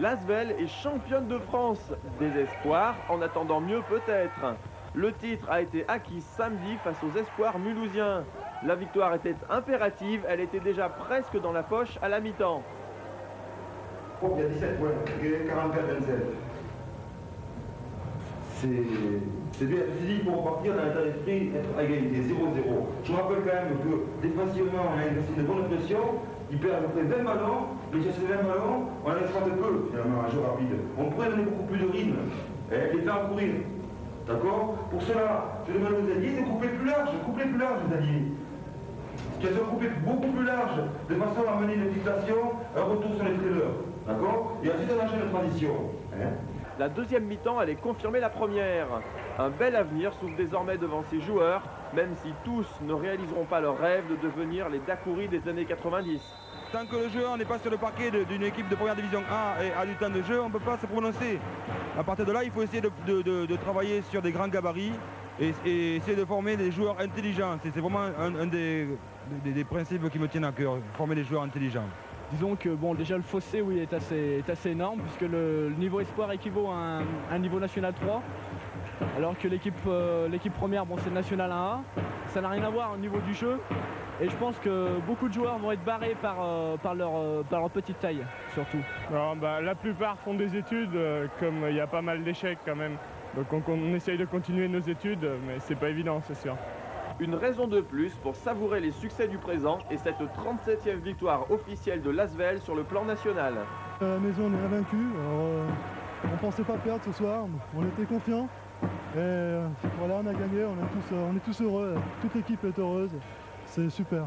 L'Asvel est championne de France des espoirs, en attendant mieux peut-être. Le titre a été acquis samedi face aux espoirs mulhousiens. La victoire était impérative, elle était déjà presque dans la poche à la mi-temps. Il y a 17 points, 44-27. C'est bien, il faut repartir dans l'état d'esprit, être à égalité, 0-0. Je vous rappelle quand même que défensivement, on a exercé de bonnes pressions, ils perdent à peu près 20 ballons, mais sur ces 20 ballons, on en exploite peu, finalement, un jeu rapide. On pourrait donner beaucoup plus de rythme, et les faire courir. D'accord? Pour cela, je demande aux alliés de couper plus large, les alliés. Qu'elles ont coupé beaucoup plus large, de façon à mener une fixation, un retour sur les trailers. D'accord? Et ensuite, on enchaîne la transition. La deuxième mi-temps allait confirmer la première. Un bel avenir s'ouvre désormais devant ces joueurs, même si tous ne réaliseront pas leur rêve de devenir les Dacouris des années 90. Tant que le joueur n'est pas sur le parquet d'une équipe de première division A et a du temps de jeu, on ne peut pas se prononcer. À partir de là, il faut essayer de travailler sur des grands gabarits et essayer de former des joueurs intelligents. C'est vraiment un des principes qui me tiennent à cœur, former des joueurs intelligents. Disons que bon, déjà le fossé oui, est assez énorme puisque le niveau espoir équivaut à un niveau national 3 alors que l'équipe première bon, c'est le national 1A. Ça n'a rien à voir au niveau du jeu et je pense que beaucoup de joueurs vont être barrés par leur petite taille surtout. Alors, la plupart font des études comme il y a pas mal d'échecs quand même. Donc on essaye de continuer nos études mais c'est pas évident c'est sûr. Une raison de plus pour savourer les succès du présent et cette 37e victoire officielle de l'Asvel sur le plan national. À la maison, on est invaincus. On pensait pas perdre ce soir, on était confiants. Et voilà, on a gagné, on est tous heureux, toute l'équipe est heureuse. C'est super.